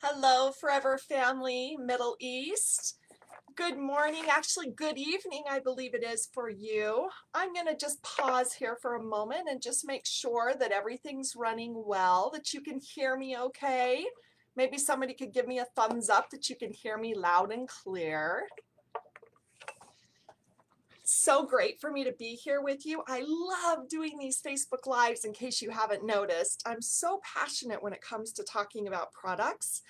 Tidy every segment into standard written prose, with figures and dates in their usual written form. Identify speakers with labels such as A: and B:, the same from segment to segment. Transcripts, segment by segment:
A: Hello, Forever Family, Middle East. Good morning, actually good evening, I believe it is for you. I'm going to just pause here for a moment and just make sure that everything's running well, that you can hear me okay. Maybe somebody could give me a thumbs up that you can hear me loud and clear. So great for me to be here with you. I love doing these Facebook Lives in case you haven't noticed. I'm so passionate when it comes to talking about products.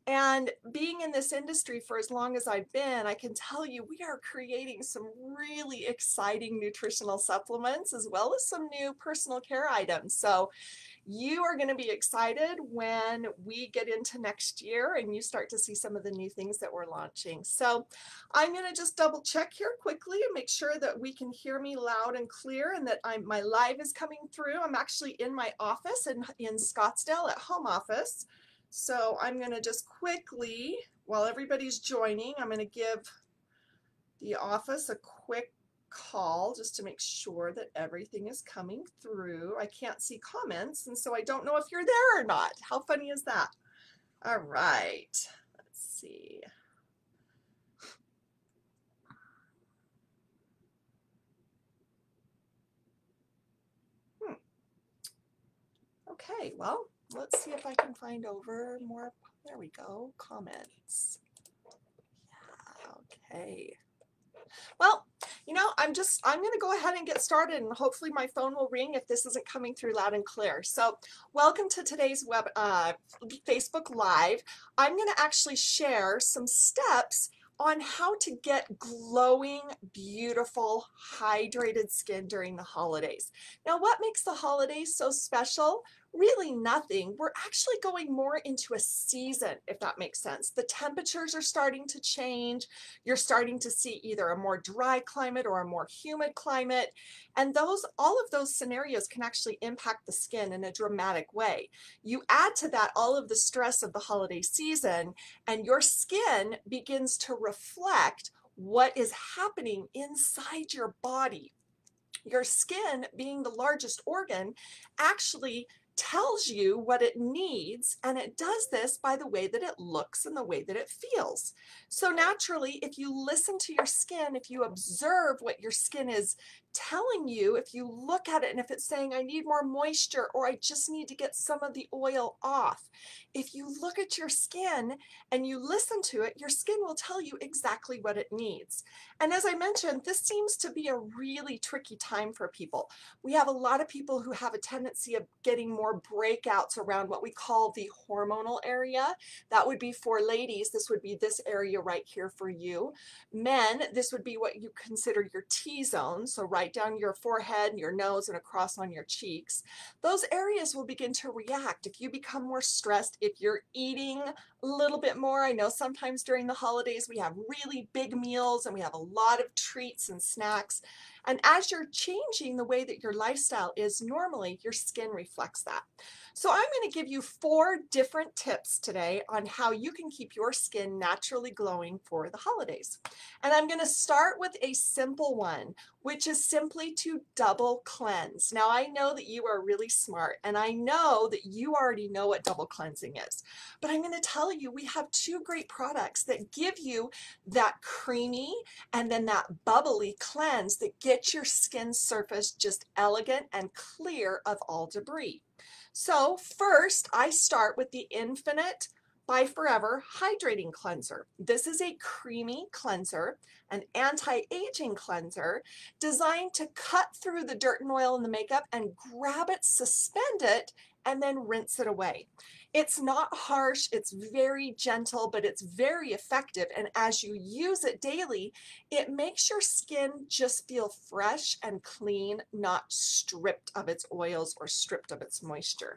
A: And being in this industry for as long as I've been, I can tell you we are creating some really exciting nutritional supplements as well as some new personal care items. So you are going to be excited when we get into next year and you start to see some of the new things that we're launching. So I'm going to just double check here quickly and make sure that we can hear me loud and clear and that my live is coming through. I'm actually in my office in Scottsdale at home office. So I'm going to just quickly, while everybody's joining, I'm going to give the office a quick call just to make sure that everything is coming through. I can't see comments, and so I don't know if you're there or not. How funny is that? All right, let's see. Okay, well, let's see if I can find over more. There we go, comments. Yeah, okay. Well, I'm going to go ahead and get started and hopefully my phone will ring if this isn't coming through loud and clear. So welcome to today's Facebook Live. I'm going to actually share some steps on how to get glowing, beautiful, hydrated skin during the holidays. Now, what makes the holidays so special? Really nothing. We're actually going more into a season, if that makes sense. The temperatures are starting to change. You're starting to see either a more dry climate or a more humid climate. And all of those scenarios can actually impact the skin in a dramatic way. You add to that all of the stress of the holiday season, and your skin begins to reflect what is happening inside your body. Your skin, being the largest organ, actually tells you what it needs, and it does this by the way that it looks and the way that it feels. So naturally, if you listen to your skin, if you observe what your skin is telling you, if you look at it and if it's saying, I need more moisture or I just need to get some of the oil off, if you look at your skin and you listen to it, your skin will tell you exactly what it needs. And as I mentioned, this seems to be a really tricky time for people. We have a lot of people who have a tendency of getting more breakouts around what we call the hormonal area. That would be for ladies, this would be this area right here for you. Men, this would be what you consider your T-zone, so right down your forehead, your nose, and across on your cheeks. Those areas will begin to react if you become more stressed, if you're eating a little bit more. I know sometimes during the holidays we have really big meals and we have a lot of treats and snacks. And as you're changing the way that your lifestyle is normally, your skin reflects that. So I'm going to give you 4 different tips today on how you can keep your skin naturally glowing for the holidays. And I'm going to start with a simple one, which is simply to double cleanse. Now I know that you are really smart and I know that you already know what double cleansing is, but I'm going to tell you we have 2 great products that give you that creamy and then that bubbly cleanse that gets your skin surface just elegant and clear of all debris. So first, I start with the Infinite by Forever Hydrating Cleanser. This is a creamy cleanser, an anti-aging cleanser designed to cut through the dirt and oil in the makeup and grab it, suspend it, and then rinse it away. It's not harsh, it's very gentle, but it's very effective. And as you use it daily, it makes your skin just feel fresh and clean, not stripped of its oils or stripped of its moisture.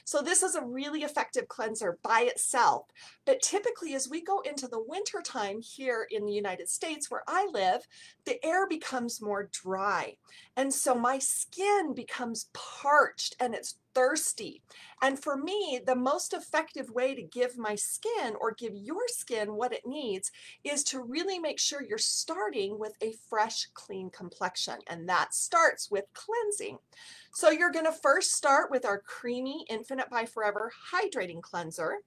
A: So this is a really effective cleanser by itself. But typically as we go into the winter time here in the United States where I live, the air becomes more dry. And so my skin becomes parched and it's thirsty. And for me, the most effective way to give my skin or give your skin what it needs is to really make sure you're starting with a fresh, clean complexion. And that starts with cleansing. So you're going to first start with our creamy Infinite by Forever Hydrating Cleanser.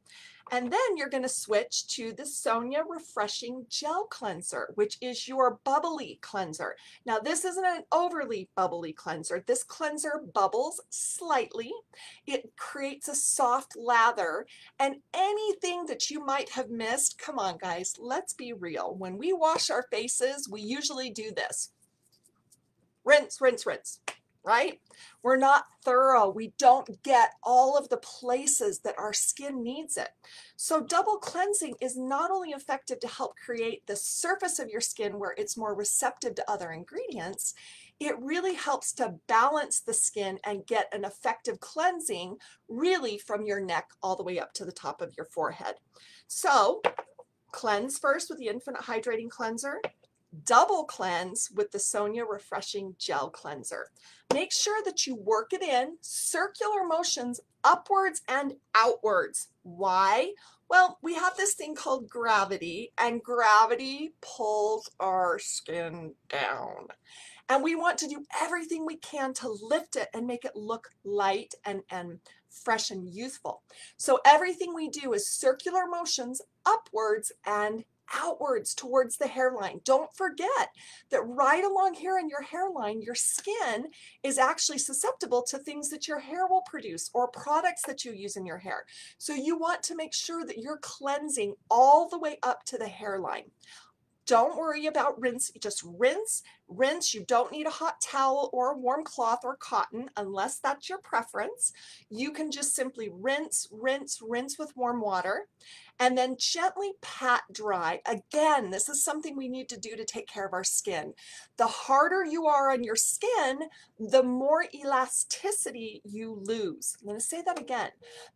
A: And then you're going to switch to the Sonia Refreshing Gel Cleanser, which is your bubbly cleanser. Now, this isn't an overly bubbly cleanser. This cleanser bubbles slightly. It creates a soft lather, and anything that you might have missed, come on, guys, let's be real. When we wash our faces, we usually do this. Rinse, rinse, rinse. Right? We're not thorough. We don't get all of the places that our skin needs it. So double cleansing is not only effective to help create the surface of your skin where it's more receptive to other ingredients, it really helps to balance the skin and get an effective cleansing really from your neck all the way up to the top of your forehead. So cleanse first with the Infinite Hydrating Cleanser. Double cleanse with the Sonia Refreshing Gel Cleanser. Make sure that you work it in circular motions upwards and outwards. Why? Well, we have this thing called gravity, and gravity pulls our skin down. And we want to do everything we can to lift it and make it look light and fresh and youthful. So everything we do is circular motions upwards and outwards towards the hairline. Don't forget that right along here in your hairline, your skin is actually susceptible to things that your hair will produce or products that you use in your hair. So you want to make sure that you're cleansing all the way up to the hairline. Don't worry about rinse, just rinse, rinse. You don't need a hot towel or a warm cloth or cotton unless that's your preference. You can just simply rinse, rinse, rinse with warm water and then gently pat dry. Again, this is something we need to do to take care of our skin. The harder you are on your skin, the more elasticity you lose. I'm going to say that again.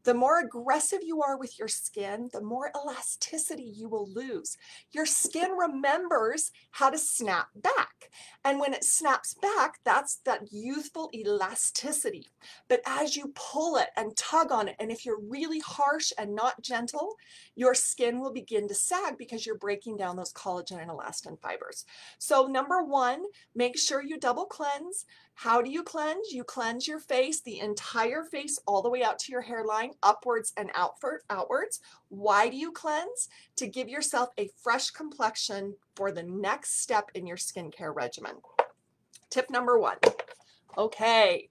A: The more aggressive you are with your skin, the more elasticity you will lose. Your skin remembers how to snap back. And when it snaps back, that's that youthful elasticity. But as you pull it and tug on it, and if you're really harsh and not gentle, your skin will begin to sag because you're breaking down those collagen and elastin fibers. So number one, make sure you double cleanse. How do you cleanse? You cleanse your face, the entire face, all the way out to your hairline, upwards and outwards. Why do you cleanse? To give yourself a fresh complexion for the next step in your skincare regimen. Tip number one. Okay.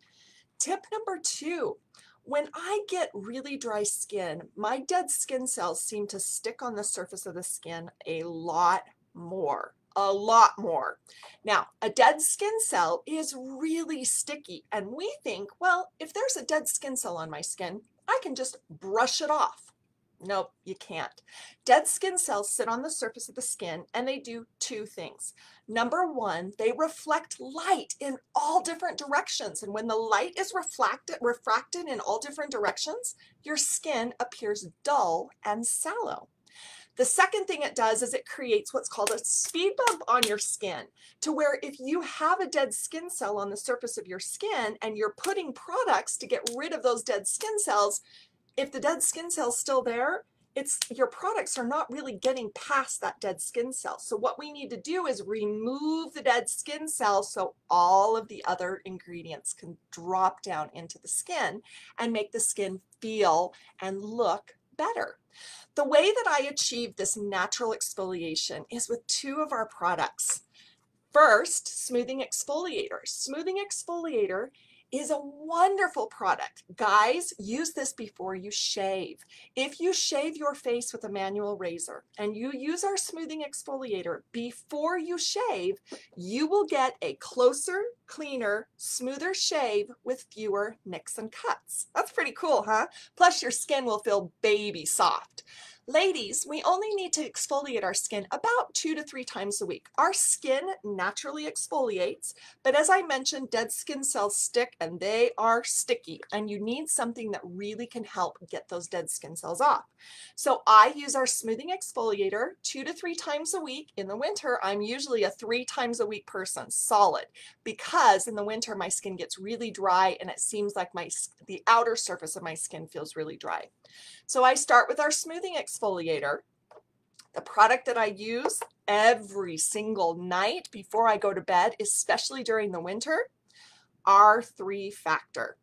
A: Tip number two. When I get really dry skin, my dead skin cells seem to stick on the surface of the skin a lot more. A lot more. Now, a dead skin cell is really sticky, and we think, well, if there's a dead skin cell on my skin, I can just brush it off. Nope, you can't. Dead skin cells sit on the surface of the skin and they do two things. Number one, they reflect light in all different directions. And when the light is refracted in all different directions, your skin appears dull and sallow. The second thing it does is it creates what's called a speed bump on your skin, to where if you have a dead skin cell on the surface of your skin and you're putting products to get rid of those dead skin cells, if the dead skin cell's still there, your products are not really getting past that dead skin cell. So what we need to do is remove the dead skin cell so all of the other ingredients can drop down into the skin and make the skin feel and look better. The way that I achieve this natural exfoliation is with two of our products. First, Smoothing Exfoliator. Smoothing Exfoliator is a wonderful product. Guys, use this before you shave. If you shave your face with a manual razor and you use our Smoothing Exfoliator before you shave, you will get a closer, cleaner, smoother shave with fewer nicks and cuts. That's pretty cool, huh? Plus your skin will feel baby soft. Ladies, we only need to exfoliate our skin about 2 to 3 times a week. Our skin naturally exfoliates, but as I mentioned, dead skin cells stick and they are sticky, and you need something that really can help get those dead skin cells off. So I use our smoothing exfoliator 2 to 3 times a week. In the winter, I'm usually a 3 times a week person, solid, because in the winter my skin gets really dry and it seems like the outer surface of my skin feels really dry. So I start with our smoothing exfoliator. The product that I use every single night before I go to bed, especially during the winter, R3 Factor.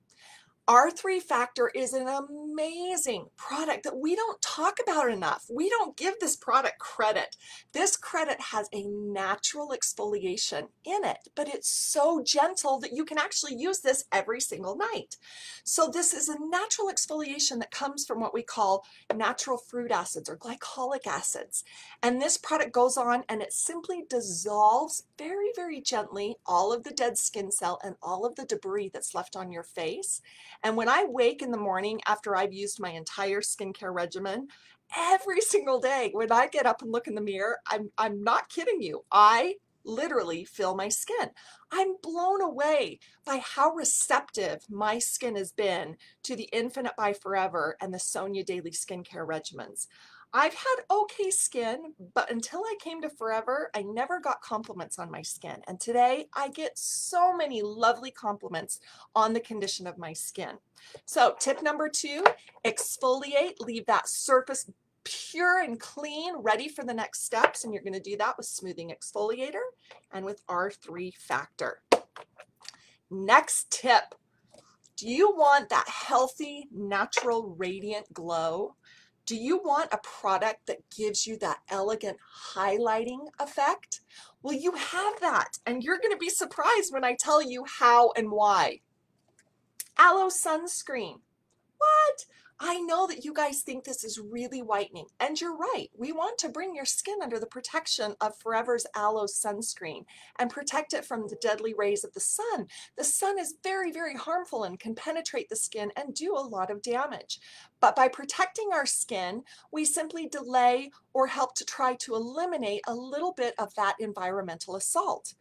A: R3 Factor is an amazing product that we don't talk about enough. We don't give this product credit. This credit has a natural exfoliation in it, but it's so gentle that you can actually use this every single night. So this is a natural exfoliation that comes from what we call natural fruit acids or glycolic acids. And this product goes on and it simply dissolves very, very gently all of the dead skin cell and all of the debris that's left on your face. And when I wake in the morning after I've used my entire skincare regimen, every single day when I get up and look in the mirror, I'm not kidding you, I literally feel my skin. I'm blown away by how receptive my skin has been to the Infinite by Forever and the Sonia Daily Skincare regimens. I've had okay skin, but until I came to Forever, I never got compliments on my skin. And today I get so many lovely compliments on the condition of my skin. So tip number 2, exfoliate, leave that surface pure and clean, ready for the next steps. And you're going to do that with smoothing exfoliator and with R3 Factor. Next tip, do you want that healthy, natural, radiant glow? Do you want a product that gives you that elegant highlighting effect? Well, you have that, and you're going to be surprised when I tell you how and why. Aloe sunscreen. What? I know that you guys think this is really whitening, and you're right. We want to bring your skin under the protection of Forever's Aloe sunscreen and protect it from the deadly rays of the sun. The sun is very, very harmful and can penetrate the skin and do a lot of damage. But by protecting our skin, we simply delay or help to try to eliminate a little bit of that environmental assault.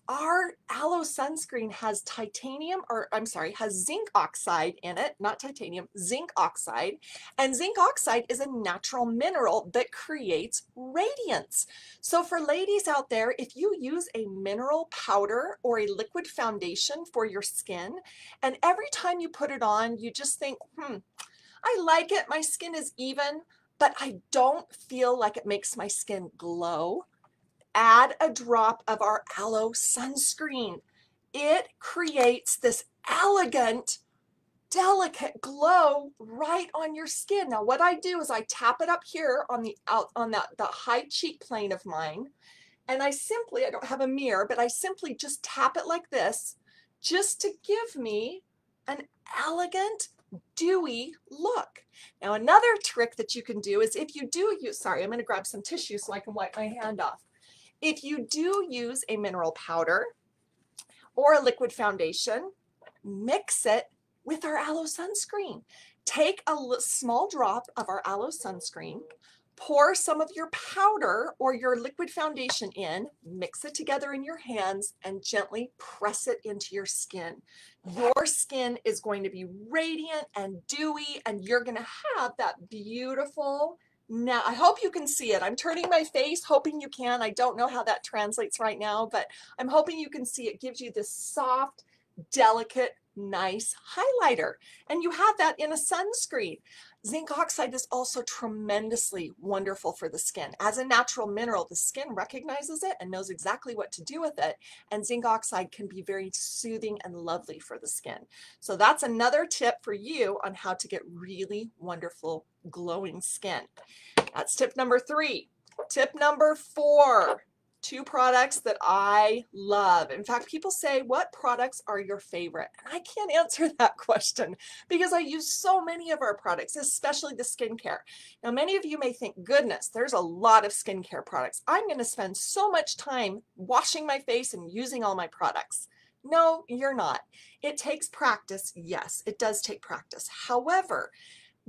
A: Our aloe sunscreen has has zinc oxide in it, not titanium, zinc oxide. And zinc oxide is a natural mineral that creates radiance. So for ladies out there, if you use a mineral powder or a liquid foundation for your skin, and every time you put it on, you just think, I like it, my skin is even, but I don't feel like it makes my skin glow, add a drop of our aloe sunscreen. It creates this elegant, delicate glow right on your skin. Now what I do is I tap it up here on the high cheek plane of mine, and I don't have a mirror, but I simply just tap it like this just to give me an elegant, dewy look. Now another trick that you can do is if you do use, sorry, I'm going to grab some tissue so I can wipe my hand off. If you do use a mineral powder or a liquid foundation, mix it with our aloe sunscreen. Take a small drop of our aloe sunscreen, pour some of your powder or your liquid foundation in, mix it together in your hands, and gently press it into your skin. Your skin is going to be radiant and dewy, and you're going to have that beautiful. Now, I hope you can see it. I'm turning my face, hoping you can. I don't know how that translates right now, but I'm hoping you can see it. Gives you this soft, delicate, nice highlighter. And you have that in a sunscreen. Zinc oxide is also tremendously wonderful for the skin. As a natural mineral, the skin recognizes it and knows exactly what to do with it. And zinc oxide can be very soothing and lovely for the skin. So that's another tip for you on how to get really wonderful glowing skin. That's tip number 3. Tip number 4. 2 products that I love. In fact, people say, what products are your favorite? And I can't answer that question because I use so many of our products, especially the skincare. Now, many of you may think, goodness, there's a lot of skincare products. I'm going to spend so much time washing my face and using all my products. No, you're not. It takes practice. Yes, it does take practice. However,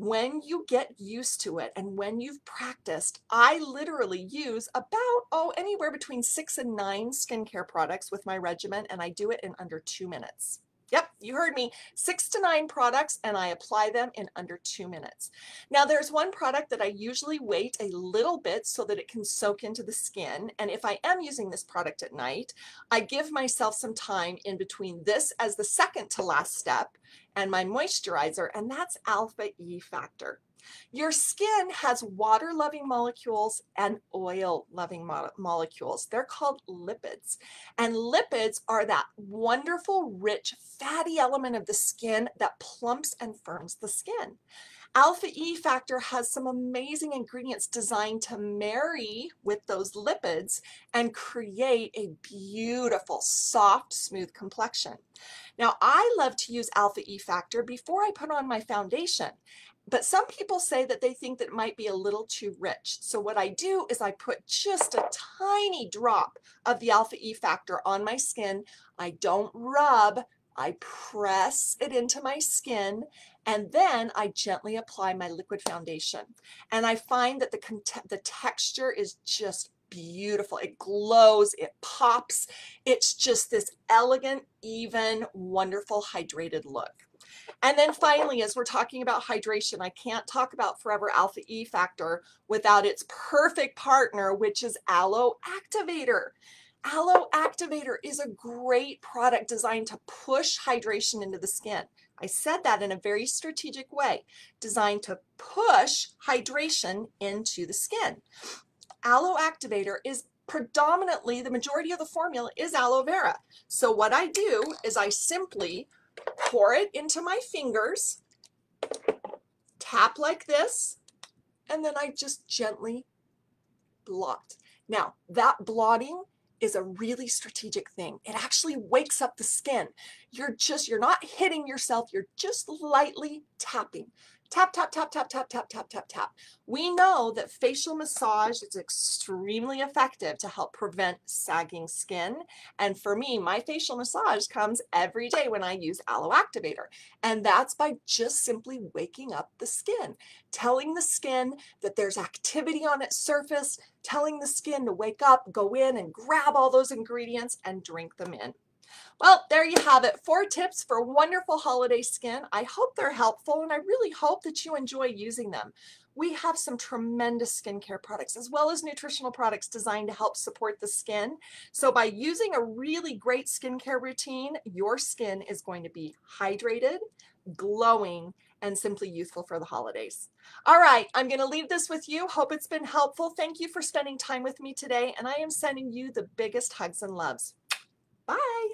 A: When you get used to it and when you've practiced, I literally use about, anywhere between 6 and 9 skincare products with my regimen, and I do it in under 2 minutes. Yep, you heard me, 6 to 9 products, and I apply them in under 2 minutes. Now, there's one product that I usually wait a little bit so that it can soak into the skin. And if I am using this product at night, I give myself some time in between this as the second to last step and my moisturizer, and that's Alpha E Factor. Your skin has water-loving molecules and oil-loving molecules. They're called lipids. And lipids are that wonderful, rich, fatty element of the skin that plumps and firms the skin. Alpha E Factor has some amazing ingredients designed to marry with those lipids and create a beautiful, soft, smooth complexion. Now, I love to use Alpha E Factor before I put on my foundation. But some people say that they think that it might be a little too rich. So what I do is I put just a tiny drop of the Alpha E Factor on my skin. I don't rub, I press it into my skin, and then I gently apply my liquid foundation. And I find that the texture is just beautiful. It glows, it pops. It's just this elegant, even, wonderful, hydrated look. And then finally, as we're talking about hydration, I can't talk about Forever Alpha E Factor without its perfect partner, which is Aloe Activator. Aloe Activator is a great product designed to push hydration into the skin. I said that in a very strategic way, designed to push hydration into the skin. Aloe Activator is predominantly, the majority of the formula is aloe vera. So what I do is I simply pour it into my fingers, tap like this, and then I just gently blot. Now, that blotting is a really strategic thing. It actually wakes up the skin. You're not hitting yourself, you're just lightly tapping. Tap, tap, tap, tap, tap, tap, tap, tap, tap. We know that facial massage is extremely effective to help prevent sagging skin. And for me, my facial massage comes every day when I use Aloe Activator. And that's by just simply waking up the skin, telling the skin that there's activity on its surface, telling the skin to wake up, go in and grab all those ingredients and drink them in. Well, there you have it. 4 tips for wonderful holiday skin. I hope they're helpful, and I really hope that you enjoy using them. We have some tremendous skincare products as well as nutritional products designed to help support the skin. So by using a really great skincare routine, your skin is going to be hydrated, glowing, and simply youthful for the holidays. All right, I'm going to leave this with you. Hope it's been helpful. Thank you for spending time with me today, and I am sending you the biggest hugs and loves. Bye.